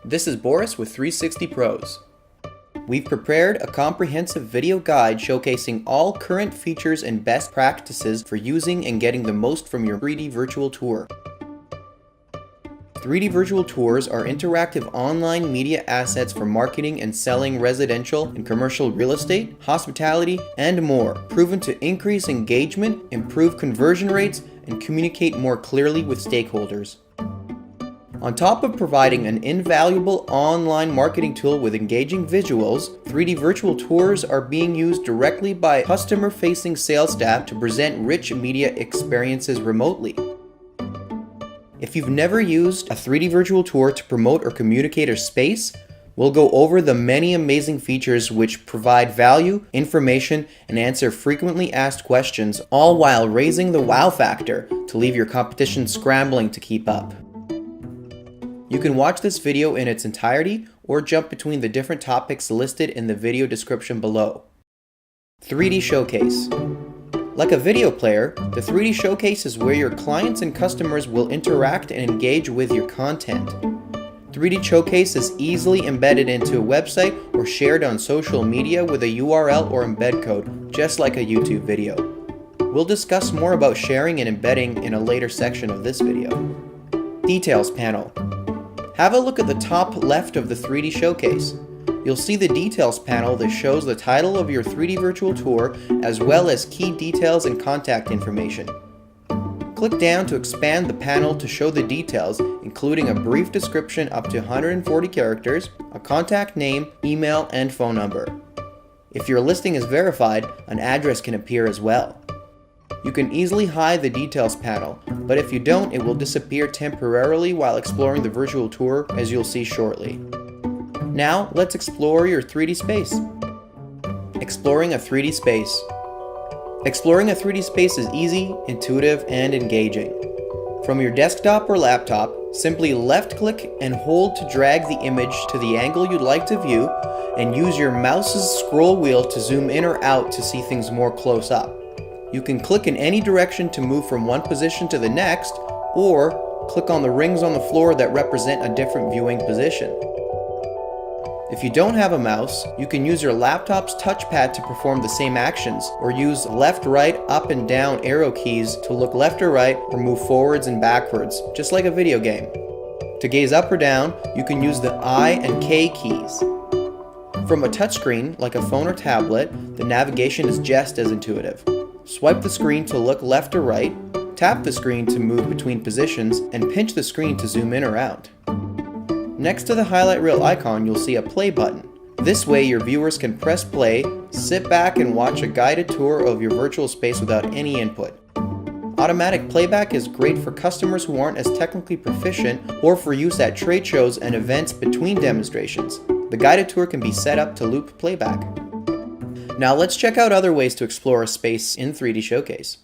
This is Boris with 360 Pros. We've prepared a comprehensive video guide showcasing all current features and best practices for using and getting the most from your 3D virtual tour. 3D virtual tours are interactive online media assets for marketing and selling residential and commercial real estate, hospitality, and more, proven to increase engagement, improve conversion rates, and communicate more clearly with stakeholders. On top of providing an invaluable online marketing tool with engaging visuals, 3D virtual tours are being used directly by customer-facing sales staff to present rich media experiences remotely. If you've never used a 3D virtual tour to promote or communicate a space, we'll go over the many amazing features which provide value, information, and answer frequently asked questions, all while raising the wow factor to leave your competition scrambling to keep up. You can watch this video in its entirety or jump between the different topics listed in the video description below. 3D Showcase. Like a video player, the 3D Showcase is where your clients and customers will interact and engage with your content. 3D Showcase is easily embedded into a website or shared on social media with a URL or embed code, just like a YouTube video. We'll discuss more about sharing and embedding in a later section of this video. Details panel. Have a look at the top left of the 3D Showcase. You'll see the Details panel that shows the title of your 3D virtual tour as well as key details and contact information. Click down to expand the panel to show the details, including a brief description up to 140 characters, a contact name, email, and phone number. If your listing is verified, an address can appear as well. You can easily hide the Details panel, but if you don't, it will disappear temporarily while exploring the virtual tour, as you'll see shortly. Now, let's explore your 3D space. Exploring a 3D space. Exploring a 3D space is easy, intuitive, and engaging. From your desktop or laptop, simply left-click and hold to drag the image to the angle you'd like to view, and use your mouse's scroll wheel to zoom in or out to see things more close up. You can click in any direction to move from one position to the next, or click on the rings on the floor that represent a different viewing position. If you don't have a mouse, you can use your laptop's touchpad to perform the same actions, or use left, right, up, and down arrow keys to look left or right or move forwards and backwards, just like a video game. To gaze up or down, you can use the I and K keys. From a touchscreen, like a phone or tablet, the navigation is just as intuitive. Swipe the screen to look left or right, tap the screen to move between positions, and pinch the screen to zoom in or out. Next to the highlight reel icon, you'll see a play button. This way, your viewers can press play, sit back, and watch a guided tour of your virtual space without any input. Automatic playback is great for customers who aren't as technically proficient or for use at trade shows and events between demonstrations. The guided tour can be set up to loop playback. Now let's check out other ways to explore a space in 3D Showcase.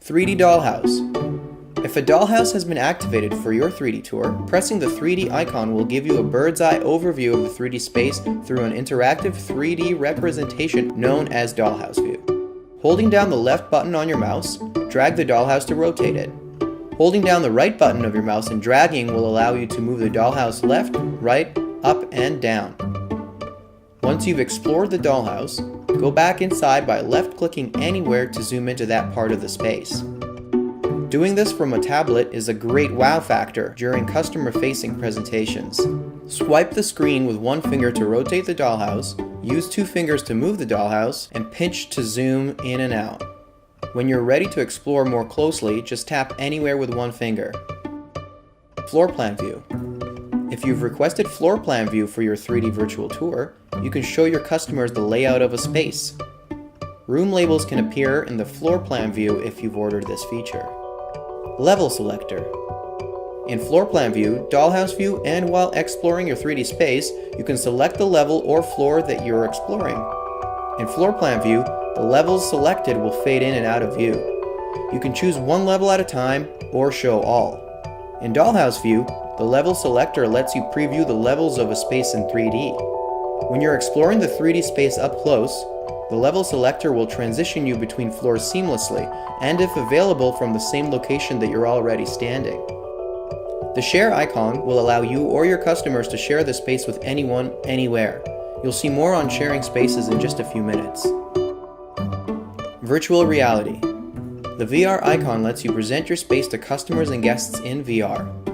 3D Dollhouse. If a dollhouse has been activated for your 3D tour, pressing the 3D icon will give you a bird's eye overview of the 3D space through an interactive 3D representation known as Dollhouse View. Holding down the left button on your mouse, drag the dollhouse to rotate it. Holding down the right button of your mouse and dragging will allow you to move the dollhouse left, right, up, and down. Once you've explored the dollhouse, go back inside by left-clicking anywhere to zoom into that part of the space. Doing this from a tablet is a great wow factor during customer-facing presentations. Swipe the screen with one finger to rotate the dollhouse, use two fingers to move the dollhouse, and pinch to zoom in and out. When you're ready to explore more closely, just tap anywhere with one finger. Floorplan View. If you've requested Floorplan View for your 3D virtual tour, you can show your customers the layout of a space. Room labels can appear in the Floorplan View if you've ordered this feature. Level Selector. In Floorplan View, Dollhouse View, and while exploring your 3D space, you can select the level or floor that you're exploring. In Floorplan View, the levels selected will fade in and out of view. You can choose one level at a time or show all. In Dollhouse View, the level selector lets you preview the levels of a space in 3D. When you're exploring the 3D space up close, the level selector will transition you between floors seamlessly, and if available from the same location that you're already standing. The share icon will allow you or your customers to share the space with anyone, anywhere. You'll see more on sharing spaces in just a few minutes. Virtual reality. The VR icon lets you present your space to customers and guests in VR.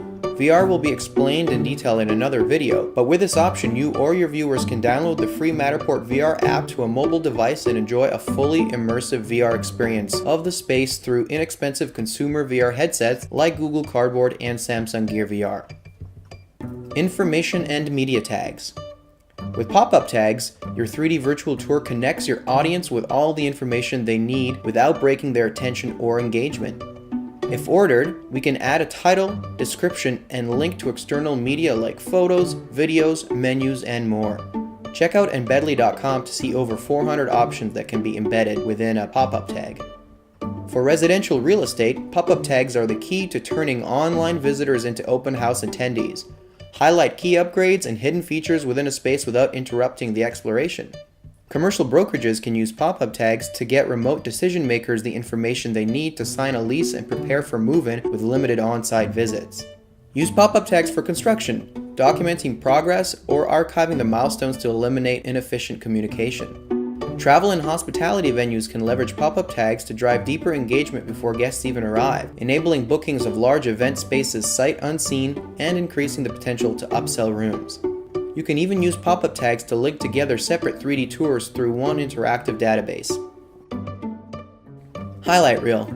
VR will be explained in detail in another video, but with this option, you or your viewers can download the free Matterport VR app to a mobile device and enjoy a fully immersive VR experience of the space through inexpensive consumer VR headsets like Google Cardboard and Samsung Gear VR. Information and media tags. With pop-up tags, your 3D virtual tour connects your audience with all the information they need without breaking their attention or engagement. If ordered, we can add a title, description, and link to external media like photos, videos, menus, and more. Check out Embedding.com to see over 400 options that can be embedded within a pop-up tag. For residential real estate, pop-up tags are the key to turning online visitors into open house attendees. Highlight key upgrades and hidden features within a space without interrupting the exploration. Commercial brokerages can use pop-up tags to get remote decision makers the information they need to sign a lease and prepare for move-in with limited on-site visits. Use pop-up tags for construction, documenting progress, or archiving the milestones to eliminate inefficient communication. Travel and hospitality venues can leverage pop-up tags to drive deeper engagement before guests even arrive, enabling bookings of large event spaces sight unseen and increasing the potential to upsell rooms. You can even use pop-up tags to link together separate 3D tours through one interactive database. Highlight Reel.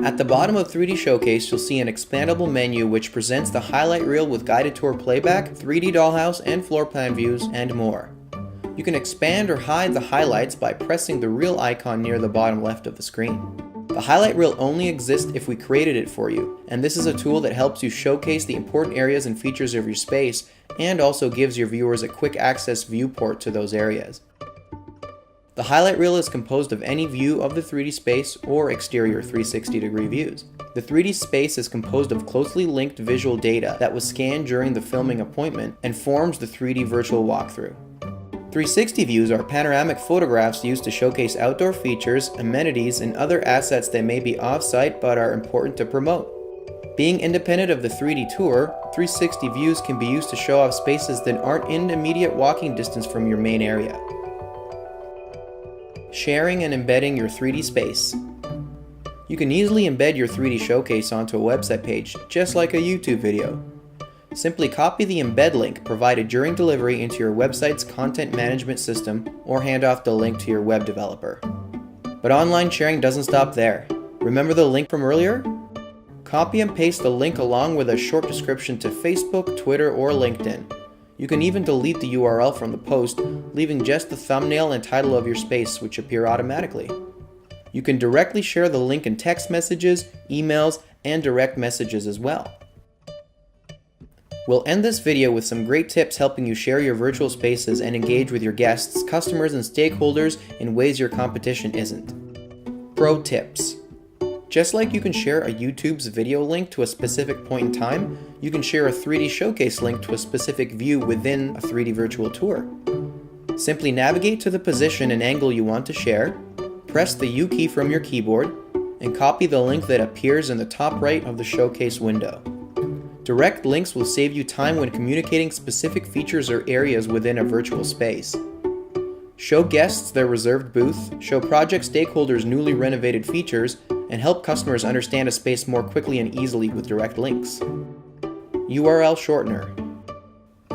At the bottom of 3D Showcase, you'll see an expandable menu which presents the highlight reel with guided tour playback, 3D Dollhouse and Floorplan views, and more. You can expand or hide the highlights by pressing the reel icon near the bottom left of the screen. The highlight reel only exists if we created it for you, and this is a tool that helps you showcase the important areas and features of your space and also gives your viewers a quick access viewport to those areas. The highlight reel is composed of any view of the 3D space or exterior 360-degree views. The 3D space is composed of closely linked visual data that was scanned during the filming appointment and forms the 3D virtual walkthrough. 360 views are panoramic photographs used to showcase outdoor features, amenities, and other assets that may be off-site but are important to promote. Being independent of the 3D tour, 360 views can be used to show off spaces that aren't in immediate walking distance from your main area. Sharing and embedding your 3D space. You can easily embed your 3D showcase onto a website page, just like a YouTube video. Simply copy the embed link provided during delivery into your website's content management system or hand off the link to your web developer. But online sharing doesn't stop there. Remember the link from earlier? Copy and paste the link along with a short description to Facebook, Twitter, or LinkedIn. You can even delete the URL from the post, leaving just the thumbnail and title of your space, which appear automatically. You can directly share the link in text messages, emails, and direct messages as well. We'll end this video with some great tips helping you share your virtual spaces and engage with your guests, customers, and stakeholders in ways your competition isn't. Pro tips. Just like you can share a YouTube's video link to a specific point in time, you can share a 3D showcase link to a specific view within a 3D virtual tour. Simply navigate to the position and angle you want to share, press the U key from your keyboard, and copy the link that appears in the top right of the showcase window. Direct links will save you time when communicating specific features or areas within a virtual space. Show guests their reserved booth, show project stakeholders newly renovated features, and help customers understand a space more quickly and easily with direct links. URL Shortener.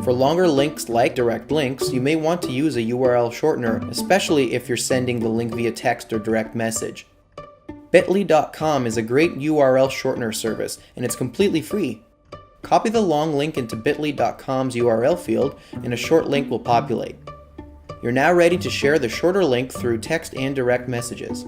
For longer links like direct links, you may want to use a URL shortener, especially if you're sending the link via text or direct message. Bitly.com is a great URL shortener service, and it's completely free. Copy the long link into bitly.com's URL field, and a short link will populate. You're now ready to share the shorter link through text and direct messages.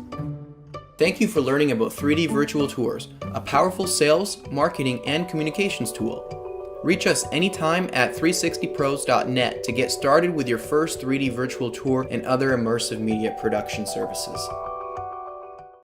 Thank you for learning about 3D virtual tours, a powerful sales, marketing, and communications tool. Reach us anytime at 360pros.net to get started with your first 3D virtual tour and other immersive media production services.